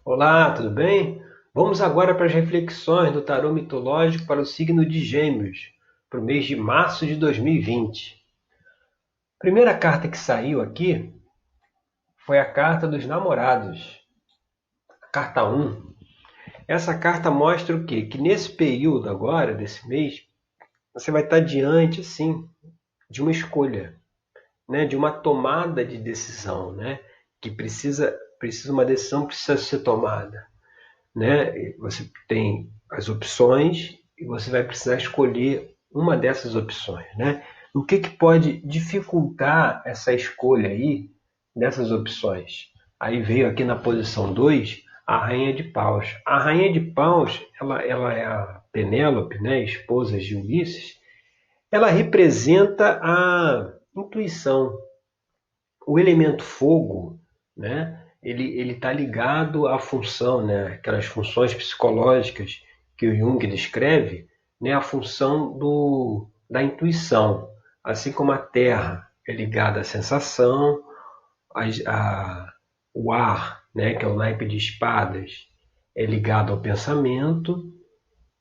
Olá, tudo bem? Vamos agora para as reflexões do tarô mitológico para o signo de Gêmeos, para o mês de março de 2020. A primeira carta que saiu aqui foi a carta dos namorados, a carta 1. Essa carta mostra o quê? Que nesse período agora, desse mês, você vai estar diante, assim, de uma escolha, né? De uma tomada de decisão, né? Que uma decisão precisa ser tomada, né? Você tem as opções e você vai precisar escolher uma dessas opções, né? O que pode dificultar essa escolha aí dessas opções? Aí veio aqui na posição 2 a Rainha de Paus. A Rainha de Paus, ela é a Penélope, né, esposa de Ulisses. Ela representa a intuição. O elemento fogo, né, ele está ligado à função, né, aquelas funções psicológicas que o Jung descreve, né, a função da intuição, assim como a terra é ligada à sensação, a, o ar, né, que é o naipe de espadas, é ligado ao pensamento,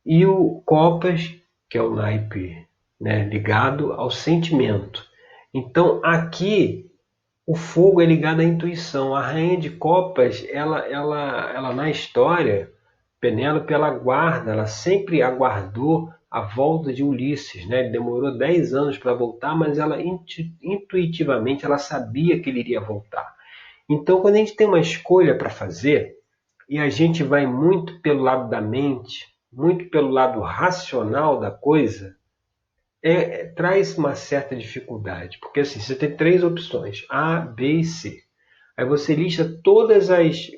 e o copas, que é o naipe, né, ligado ao sentimento. Então aqui o fogo é ligado à intuição. A rainha de copas, ela na história, Penélope, ela sempre aguardou a volta de Ulisses, né? Ele demorou 10 anos para voltar, mas ela intuitivamente ela sabia que ele iria voltar. Então, quando a gente tem uma escolha para fazer e a gente vai muito pelo lado da mente, muito pelo lado racional da coisa, traz uma certa dificuldade, porque assim, você tem três opções, A, B e C. Aí você lista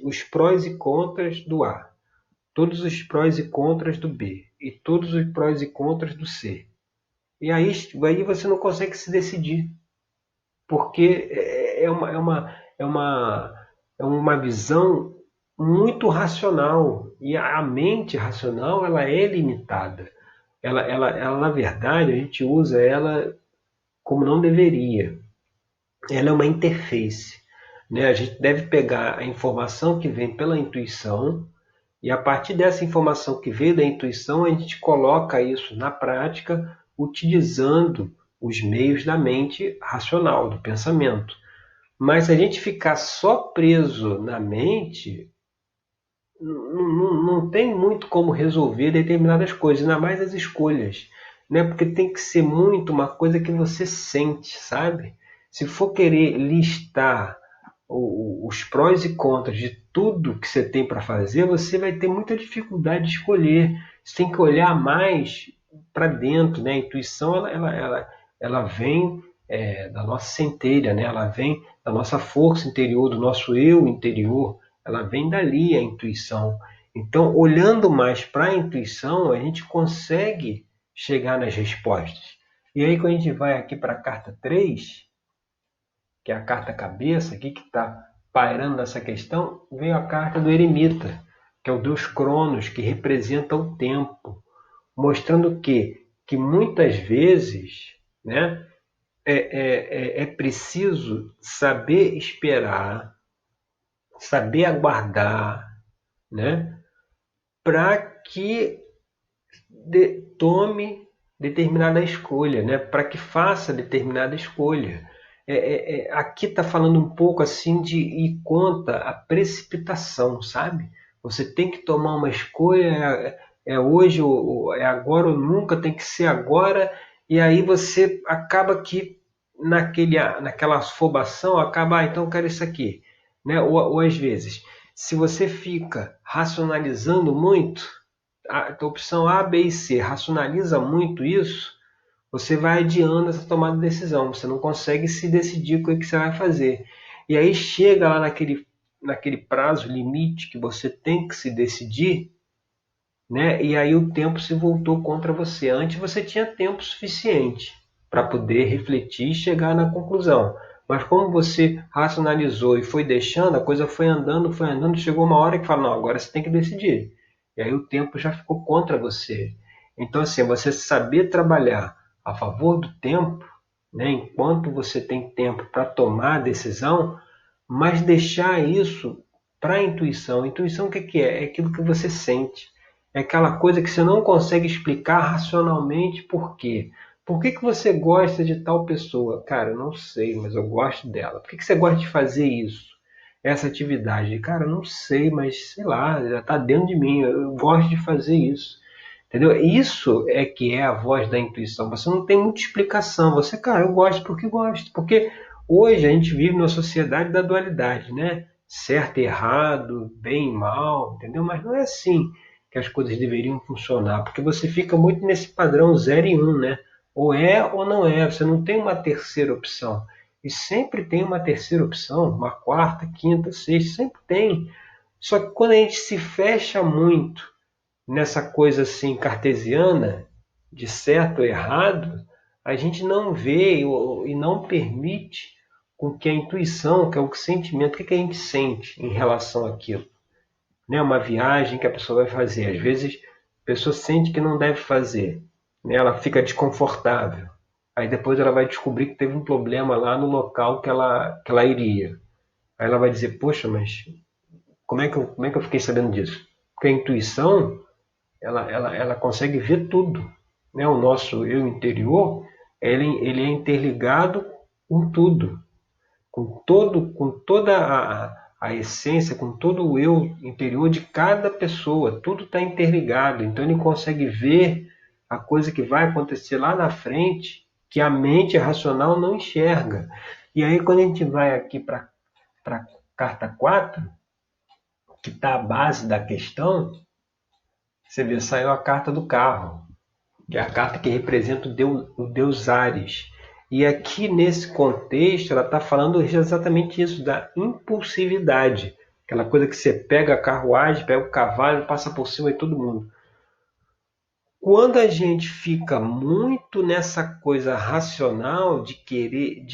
os prós e contras do A, todos os prós e contras do B e todos os prós e contras do C. E aí você não consegue se decidir, porque é uma visão muito racional e a mente racional ela é limitada. Ela, na verdade, a gente usa ela como não deveria. Ela é uma interface, né? A gente deve pegar a informação que vem pela intuição e a partir dessa informação que veio da intuição, a gente coloca isso na prática utilizando os meios da mente racional, do pensamento. Mas se a gente ficar só preso na mente, não tem muito como resolver determinadas coisas, ainda mais as escolhas, né? Porque tem que ser muito uma coisa que você sente, sabe? Se for querer listar os prós e contras de tudo que você tem para fazer, você vai ter muita dificuldade de escolher. Você tem que olhar mais para dentro, né? A intuição ela vem da nossa centelha, né? Ela vem da nossa força interior, do nosso eu interior. Ela vem dali, a intuição. Então, olhando mais para a intuição, a gente consegue chegar nas respostas. E aí, quando a gente vai aqui para a carta 3, que é a carta cabeça, aqui que está pairando nessa questão, veio a carta do eremita, que é o deus Cronos, que representa o tempo, mostrando que muitas vezes, né, é preciso saber esperar, saber aguardar, né, para que tome determinada escolha, né? Para que faça determinada escolha. Aqui está falando um pouco assim de ir contra a precipitação, sabe? Você tem que tomar uma escolha, é hoje, ou é agora ou nunca, tem que ser agora, e aí você acaba que naquela afobação, acaba, então eu quero isso aqui. Né? Ou às vezes, se você fica racionalizando muito, a opção A, B e C racionaliza muito isso, você vai adiando essa tomada de decisão. Você não consegue se decidir o que você vai fazer. E aí chega lá naquele prazo limite que você tem que se decidir, né? E aí o tempo se voltou contra você. Antes você tinha tempo suficiente para poder refletir e chegar na conclusão. Mas como você racionalizou e foi deixando, a coisa foi andando, chegou uma hora que fala, não, agora você tem que decidir. E aí o tempo já ficou contra você. Então, assim, você saber trabalhar a favor do tempo, né, enquanto você tem tempo para tomar a decisão, mas deixar isso para a intuição. Intuição o que é? É aquilo que você sente. É aquela coisa que você não consegue explicar racionalmente por quê. Por que você gosta de tal pessoa? Cara, eu não sei, mas eu gosto dela. Por que você gosta de fazer isso? Essa atividade? Cara, eu não sei, mas sei lá, já está dentro de mim. Eu gosto de fazer isso. Entendeu? Isso é que é a voz da intuição. Você não tem muita explicação. Você, cara, eu gosto porque gosto. Porque hoje a gente vive numa sociedade da dualidade, né? Certo e errado, bem e mal, entendeu? Mas não é assim que as coisas deveriam funcionar, porque você fica muito nesse padrão 0 e 1, né? Ou é ou não é, você não tem uma terceira opção. E sempre tem uma terceira opção, uma quarta, quinta, sexta, sempre tem. Só que quando a gente se fecha muito nessa coisa assim cartesiana, de certo ou errado, a gente não vê e não permite com que a intuição, que é o sentimento, o que a gente sente em relação àquilo. Né? Uma viagem que a pessoa vai fazer. Às vezes a pessoa sente que não deve fazer. Né? Ela fica desconfortável. Aí depois ela vai descobrir que teve um problema lá no local que ela iria. Aí ela vai dizer, poxa, mas como é que eu fiquei sabendo disso? Porque a intuição, ela consegue ver tudo. Né? O nosso eu interior, ele é interligado com tudo, com toda a essência, com todo o eu interior de cada pessoa. Tudo está interligado. Então ele consegue ver a coisa que vai acontecer lá na frente, que a mente racional não enxerga. E aí quando a gente vai aqui para a carta 4, que está a base da questão, você vê, saiu a carta do carro, que é a carta que representa o deus Ares. E aqui nesse contexto ela está falando exatamente isso, da impulsividade. Aquela coisa que você pega a carruagem, pega o cavalo, passa por cima de todo mundo. Quando a gente fica muito nessa coisa racional de querer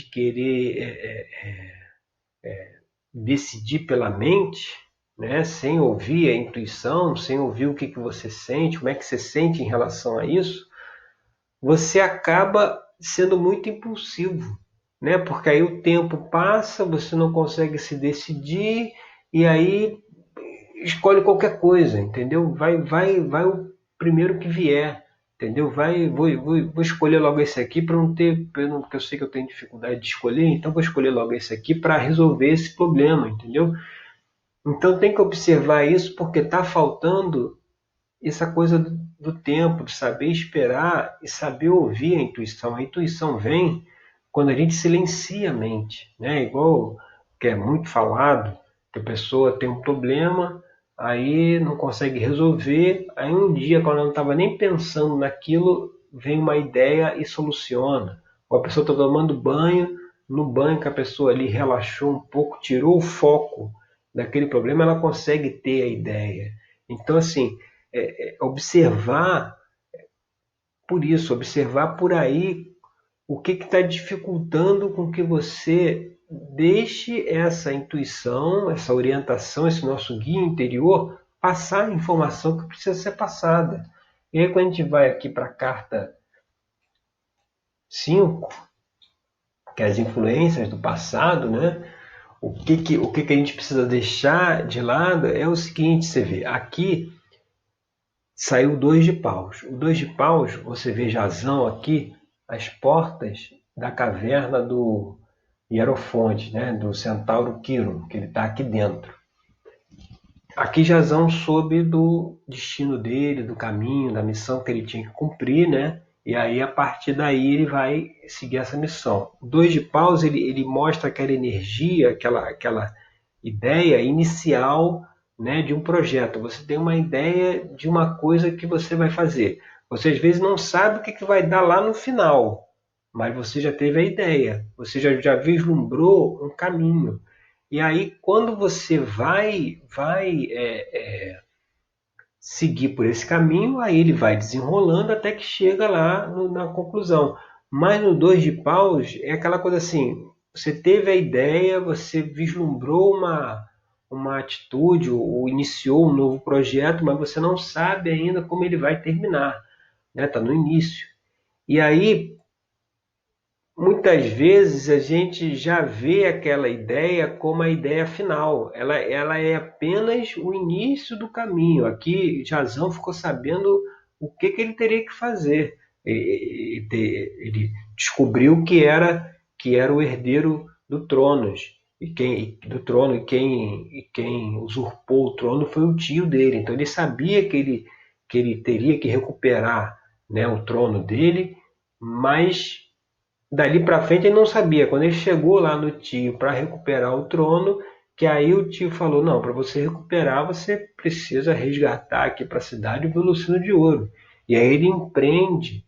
decidir pela mente, né, sem ouvir a intuição, sem ouvir o que você sente, como é que você sente em relação a isso, você acaba sendo muito impulsivo, né? Porque aí o tempo passa, você não consegue se decidir e aí escolhe qualquer coisa, entendeu? Vai o primeiro que vier, entendeu? Vou escolher logo esse aqui para não ter, porque eu sei que eu tenho dificuldade de escolher, então vou escolher logo esse aqui para resolver esse problema, entendeu? Então tem que observar isso porque está faltando essa coisa do tempo, de saber esperar e saber ouvir a intuição. A intuição vem quando a gente silencia a mente, né? Igual que é muito falado, que a pessoa tem um problema, aí não consegue resolver, aí um dia, quando ela não estava nem pensando naquilo, vem uma ideia e soluciona. Ou a pessoa está tomando banho, no banho que a pessoa ali relaxou um pouco, tirou o foco daquele problema, ela consegue ter a ideia. Então, assim, observar por isso, observar por aí o que está dificultando com que você deixe essa intuição, essa orientação, esse nosso guia interior passar a informação que precisa ser passada. E aí, quando a gente vai aqui para a carta 5, que é as influências do passado, né? O que a gente precisa deixar de lado é o seguinte, você vê, aqui saiu o 2 de paus. O 2 de paus, você vê Jasão aqui, as portas da caverna do Hierofonte, né, do centauro Quiron, que ele está aqui dentro. Aqui Jasão soube do destino dele, do caminho, da missão que ele tinha que cumprir, né? E aí, a partir daí, ele vai seguir essa missão. O 2 de paus, ele mostra aquela energia, aquela ideia inicial, né, de um projeto. Você tem uma ideia de uma coisa que você vai fazer. Você, às vezes, não sabe o que vai dar lá no final, mas você já teve a ideia. Você já vislumbrou um caminho. E aí, quando você vai seguir por esse caminho, aí ele vai desenrolando até que chega lá na conclusão. Mas no 2 de paus é aquela coisa assim, você teve a ideia, você vislumbrou uma atitude ou iniciou um novo projeto, mas você não sabe ainda como ele vai terminar, né? Está no início. E aí muitas vezes a gente já vê aquela ideia como a ideia final. Ela é apenas o início do caminho. Aqui, Jazão ficou sabendo o que ele teria que fazer. Ele descobriu que era o herdeiro do trono. E quem usurpou o trono foi o tio dele. Então ele sabia que ele teria que recuperar, né, o trono dele, mas dali para frente ele não sabia. Quando ele chegou lá no tio para recuperar o trono, que aí o tio falou: não, para você recuperar, você precisa resgatar aqui para a cidade o Velocino de Ouro. E aí ele empreende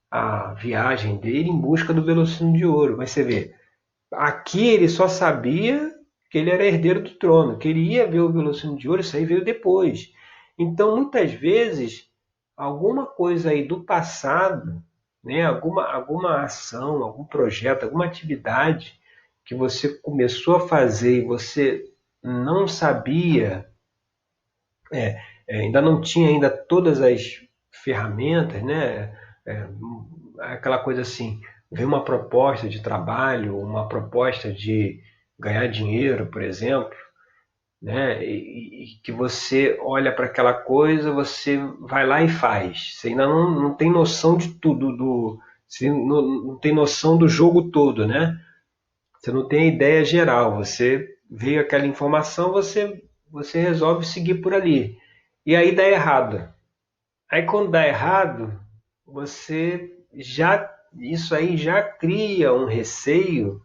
a viagem dele em busca do Velocino de Ouro. Mas você vê, aqui ele só sabia que ele era herdeiro do trono, que ele ia ver o Velocino de Ouro, isso aí veio depois. Então, muitas vezes, alguma coisa aí do passado, né, alguma ação, algum projeto, alguma atividade que você começou a fazer e você não sabia, ainda não tinha ainda todas as ferramentas, né? É, aquela coisa assim, vem uma proposta de trabalho, uma proposta de ganhar dinheiro, por exemplo, né? E que você olha para aquela coisa, você vai lá e faz. Você ainda não tem noção de tudo, você não tem noção do jogo todo, né? Você não tem a ideia geral. Você veio aquela informação, você resolve seguir por ali. E aí dá errado. Aí quando dá errado, você já isso aí já cria um receio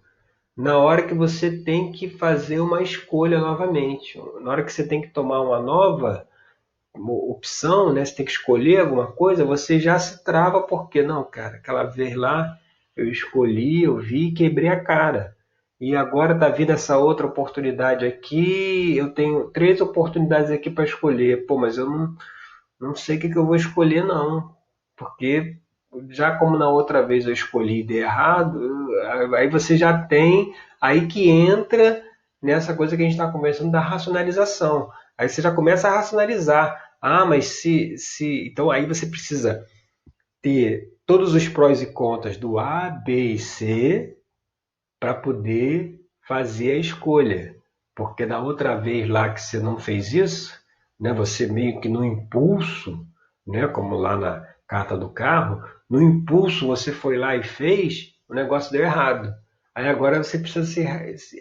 na hora que você tem que fazer uma escolha novamente. Na hora que você tem que tomar uma nova opção, né? Você tem que escolher alguma coisa, você já se trava porque não, cara, aquela vez lá eu escolhi, eu vi e quebrei a cara. E agora está vindo essa outra oportunidade aqui, eu tenho três oportunidades aqui para escolher. Pô, mas eu não sei o que eu vou escolher não, porque já como na outra vez eu escolhi e dei errado, aí você já tem, aí que entra nessa coisa que a gente está conversando da racionalização. Aí você já começa a racionalizar. Ah, mas então aí você precisa ter todos os prós e contras do A, B e C para poder fazer a escolha. Porque da outra vez lá que você não fez isso, né, você meio que no impulso, né, como lá na carta do carro, no impulso você foi lá e fez, o negócio deu errado. Aí agora você precisa se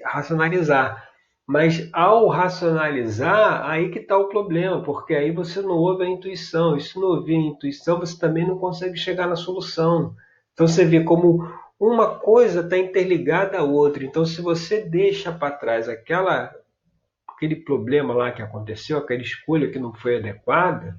racionalizar. Mas ao racionalizar, aí que está o problema, porque aí você não ouve a intuição. E se não ouvir a intuição, você também não consegue chegar na solução. Então você vê como uma coisa está interligada à outra. Então, se você deixa para trás aquele problema lá que aconteceu, aquela escolha que não foi adequada,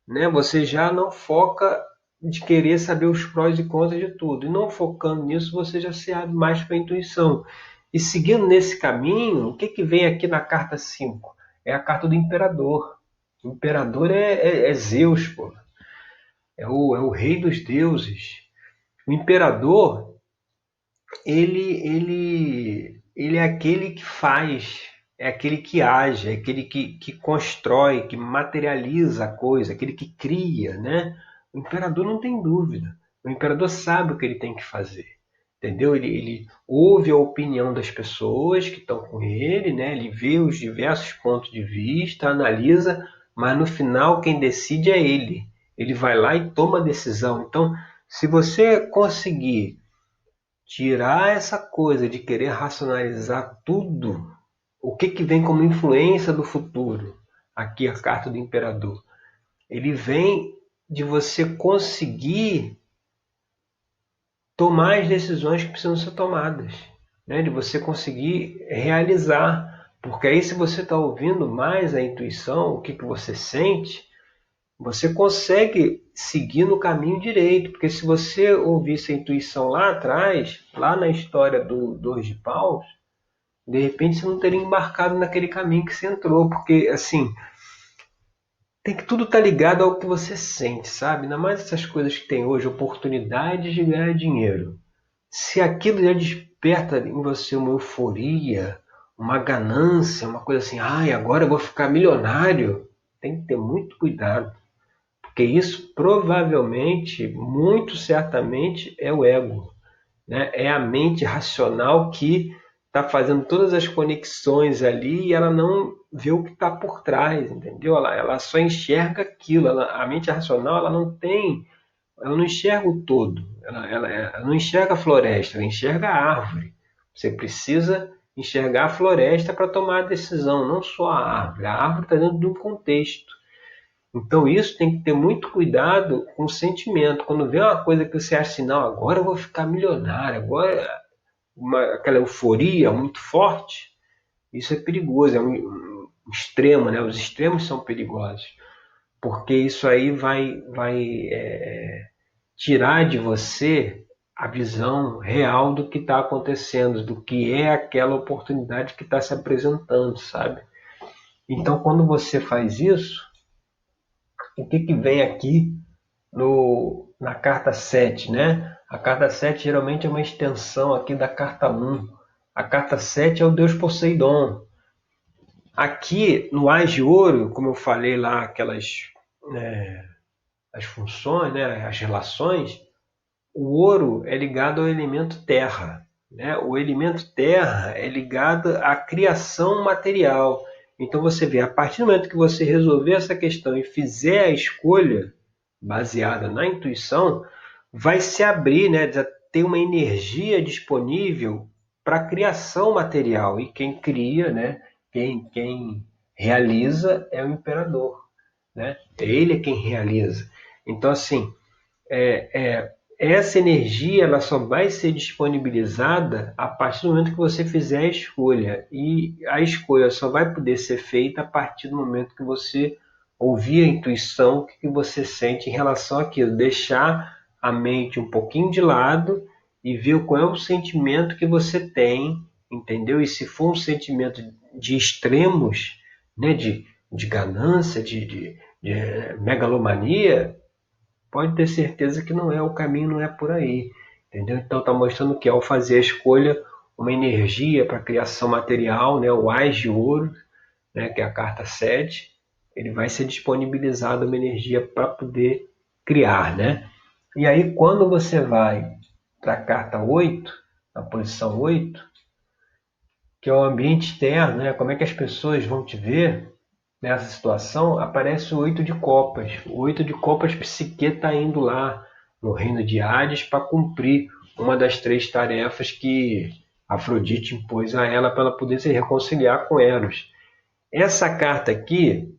né, você já não foca de querer saber os prós e contras de tudo. E não focando nisso, você já se abre mais para a intuição. E seguindo nesse caminho, o que vem aqui na carta 5? É a carta do imperador. O imperador é Zeus, pô. É o rei dos deuses. O imperador, ele é aquele que faz, é aquele que age, é aquele que constrói, que materializa a coisa, aquele que cria, né? O imperador não tem dúvida. O imperador sabe o que ele tem que fazer, entendeu? Ele ouve a opinião das pessoas que estão com ele, né? Ele vê os diversos pontos de vista, analisa, mas no final quem decide é ele. Ele vai lá e toma a decisão. Então, se você conseguir tirar essa coisa de querer racionalizar tudo, o que vem como influência do futuro? Aqui a carta do imperador. Ele vem de você conseguir tomar as decisões que precisam ser tomadas, né? De você conseguir realizar. Porque aí se você está ouvindo mais a intuição, o que você sente, você consegue seguir no caminho direito, porque se você ouvisse a intuição lá atrás, lá na história do Dois de Paus, de repente você não teria embarcado naquele caminho que você entrou, porque assim, tem que tudo estar ligado ao que você sente, sabe? Ainda mais essas coisas que tem hoje, oportunidades de ganhar dinheiro. Se aquilo já desperta em você uma euforia, uma ganância, uma coisa assim, ai, agora eu vou ficar milionário, tem que ter muito cuidado. Porque isso provavelmente, muito certamente, é o ego. né? É a mente racional que está fazendo todas as conexões ali e ela não vê o que está por trás, entendeu? Ela só enxerga aquilo. A mente racional ela não enxerga o todo, ela não enxerga a floresta, ela enxerga a árvore. Você precisa enxergar a floresta para tomar a decisão, não só a árvore. A árvore está dentro de um contexto. Então isso tem que ter muito cuidado com o sentimento. Quando vê uma coisa que você acha assim, não, agora eu vou ficar milionário, agora aquela euforia muito forte, isso é perigoso, é um extremo, né? Os extremos são perigosos, porque isso aí vai tirar de você a visão real do que está acontecendo, do que é aquela oportunidade que está se apresentando, sabe? Então, quando você faz isso, o que, que vem aqui na carta 7, né? A carta 7 geralmente é uma extensão aqui da carta 1. A carta 7 é o Deus Poseidon. Aqui no Ás de Ouro, como eu falei lá, as funções, né, as relações, o ouro é ligado ao elemento terra, né? O elemento terra é ligado à criação material. Então você vê, a partir do momento que você resolver essa questão e fizer a escolha baseada na intuição, vai se abrir, né? Ter uma energia disponível para a criação material. E quem cria, né? Quem realiza é o imperador, né? Ele é quem realiza. Então, assim, essa energia ela só vai ser disponibilizada a partir do momento que você fizer a escolha. E a escolha só vai poder ser feita a partir do momento que você ouvir a intuição, o que você sente em relação àquilo. Deixar a mente um pouquinho de lado e ver qual é o sentimento que você tem, entendeu? E se for um sentimento de extremos, né, de ganância, de megalomania, pode ter certeza que não é o caminho, não é por aí, entendeu? Então está mostrando que ao fazer a escolha, uma energia para a criação material, né, o Ás de Ouro, né, que é a carta 7, ele vai ser disponibilizado uma energia para poder criar, né? E aí quando você vai para a carta 8, na posição 8, que é o ambiente externo, né? Como é que as pessoas vão te ver nessa situação, aparece o 8 de copas. O 8 de copas, Psique está indo lá no reino de Hades para cumprir uma das 3 tarefas que Afrodite impôs a ela para ela poder se reconciliar com Eros. Essa carta aqui,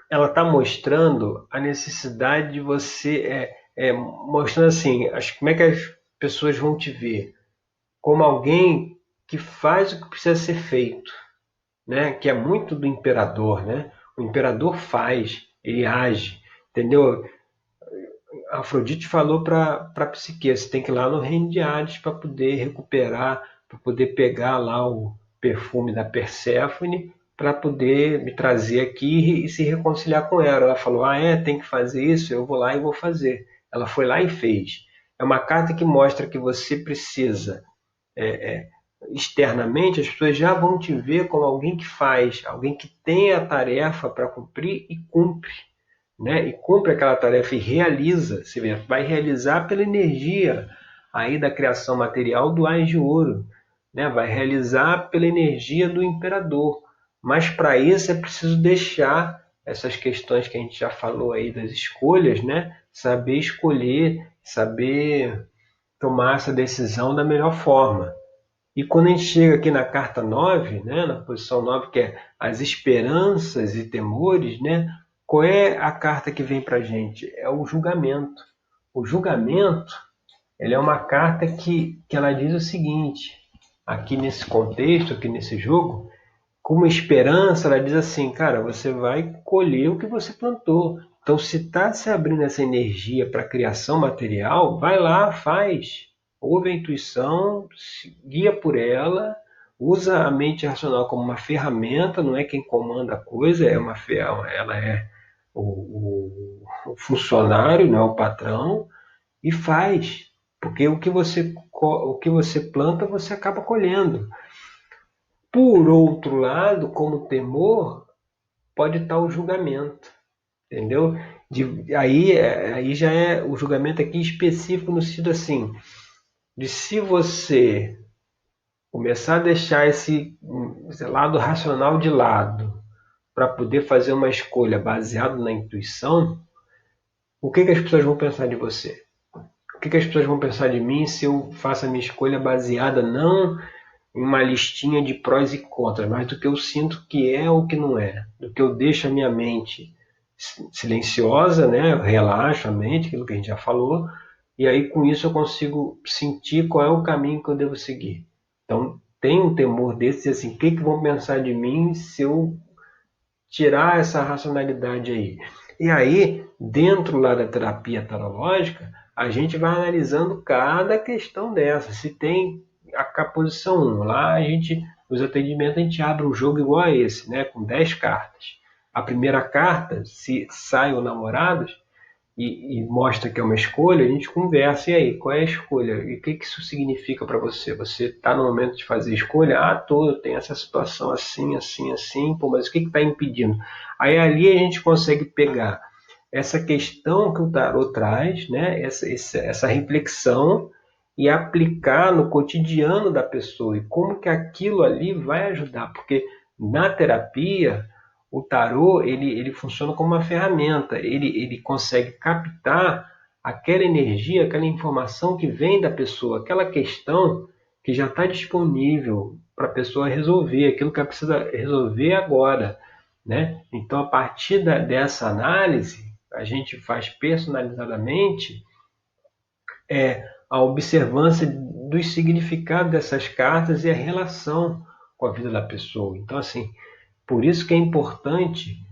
ela está mostrando a necessidade de você, mostrando assim, como é que as pessoas vão te ver? Como alguém que faz o que precisa ser feito, né? Que é muito do imperador, né? O imperador faz, ele age, entendeu? A Afrodite falou para Psique, você tem que ir lá no reino de Hades para poder recuperar, para poder pegar lá o perfume da Perséfone, para poder me trazer aqui e se reconciliar com ela. Ela falou, tem que fazer isso, eu vou lá e vou fazer. Ela foi lá e fez. É uma carta que mostra que você precisa externamente, as pessoas já vão te ver como alguém que faz, alguém que tem a tarefa para cumprir e cumpre, né? E cumpre aquela tarefa e realiza, se vê, vai realizar pela energia aí da criação material do Ás de Ouro, né? Vai realizar pela energia do imperador. Mas para isso é preciso deixar essas questões que a gente já falou aí das escolhas, né? Saber escolher, saber tomar essa decisão da melhor forma. E quando a gente chega aqui na carta 9, né, na posição 9, que é as esperanças e temores, né, qual é a carta que vem para a gente? É o julgamento. O julgamento, ele é uma carta que ela diz o seguinte, aqui nesse contexto, aqui nesse jogo, como esperança, ela diz assim, cara, você vai colher o que você plantou. Então, se está se abrindo essa energia para a criação material, vai lá, faz. Ouve a intuição, se guia por ela, usa a mente racional como uma ferramenta, não é quem comanda a coisa, ela é o funcionário, não é o patrão, e faz. Porque o que você planta, você acaba colhendo. Por outro lado, como temor, pode estar o julgamento, entendeu? Aí já é o julgamento aqui específico no sentido assim, de se você começar a deixar esse lado racional de lado para poder fazer uma escolha baseada na intuição, o que as pessoas vão pensar de você? O que as pessoas vão pensar de mim se eu faço a minha escolha baseada não em uma listinha de prós e contras, mas do que eu sinto que é ou que não é, do que eu deixo a minha mente silenciosa, né? Eu relaxo a mente, aquilo que a gente já falou, e aí com isso eu consigo sentir qual é o caminho que eu devo seguir. Então tem um temor desse, assim, o que vão pensar de mim se eu tirar essa racionalidade aí? E aí, dentro lá da terapia tarológica, a gente vai analisando cada questão dessa. Se tem a posição 1, lá a gente, nos atendimentos, a gente abre um jogo igual a esse, né, com 10 cartas. A primeira carta, se sai o namorados, e mostra que é uma escolha, a gente conversa. E aí, qual é a escolha? E o que isso significa para você? Você está no momento de fazer a escolha? Ah, tô, eu tenho essa situação assim, assim, assim, pô, mas o que está impedindo? Aí ali a gente consegue pegar essa questão que o tarot traz, né? essa reflexão, e aplicar no cotidiano da pessoa, e como que aquilo ali vai ajudar, porque na terapia o tarô ele funciona como uma ferramenta, ele consegue captar aquela energia, aquela informação que vem da pessoa, aquela questão que já está disponível para a pessoa resolver, aquilo que ela precisa resolver agora, né? Então, a partir dessa análise, a gente faz personalizadamente a observância dos significados dessas cartas e a relação com a vida da pessoa. Então, assim, por isso que é importante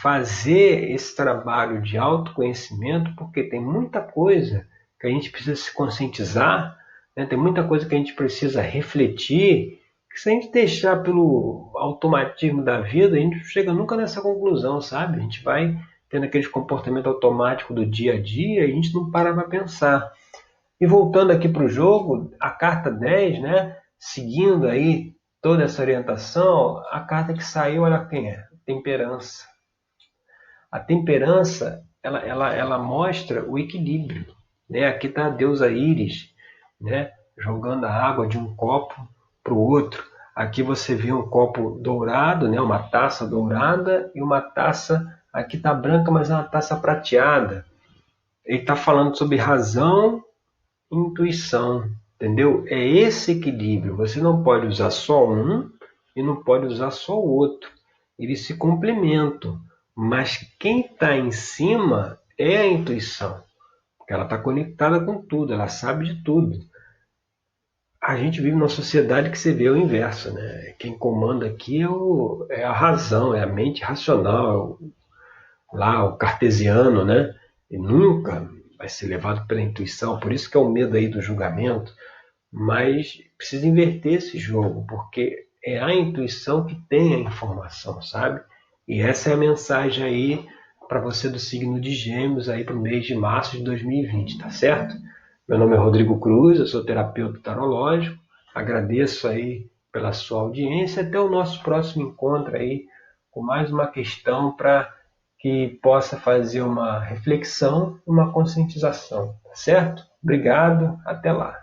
fazer esse trabalho de autoconhecimento, porque tem muita coisa que a gente precisa se conscientizar, né? Tem muita coisa que a gente precisa refletir, que se a gente deixar pelo automatismo da vida, a gente não chega nunca nessa conclusão, sabe? A gente vai tendo aquele comportamento automático do dia a dia e a gente não para para pensar. E voltando aqui para o jogo, a carta 10, né? Seguindo aí toda essa orientação, a carta que saiu, olha quem é: temperança. A temperança, ela mostra o equilíbrio, né? Aqui está a deusa Íris, né? Jogando a água de um copo para o outro. Aqui você vê um copo dourado, né? Uma taça dourada, e uma taça, aqui está branca, mas é uma taça prateada. Ele está falando sobre razão e intuição, entendeu? É esse equilíbrio. Você não pode usar só um e não pode usar só o outro. Eles se complementam. Mas quem está em cima é a intuição, porque ela está conectada com tudo, ela sabe de tudo. A gente vive numa sociedade que se vê o inverso, né? Quem comanda aqui é a razão, é a mente racional, lá o cartesiano, né? E nunca vai ser levado pela intuição, por isso que é o medo aí do julgamento. Mas precisa inverter esse jogo, porque é a intuição que tem a informação, sabe? E essa é a mensagem aí para você do signo de Gêmeos aí para o mês de março de 2020, tá certo? Meu nome é Rodrigo Cruz, eu sou terapeuta tarológico. Agradeço aí pela sua audiência. Até o nosso próximo encontro aí com mais uma questão para que possa fazer uma reflexão, uma conscientização, tá certo? Obrigado, até lá.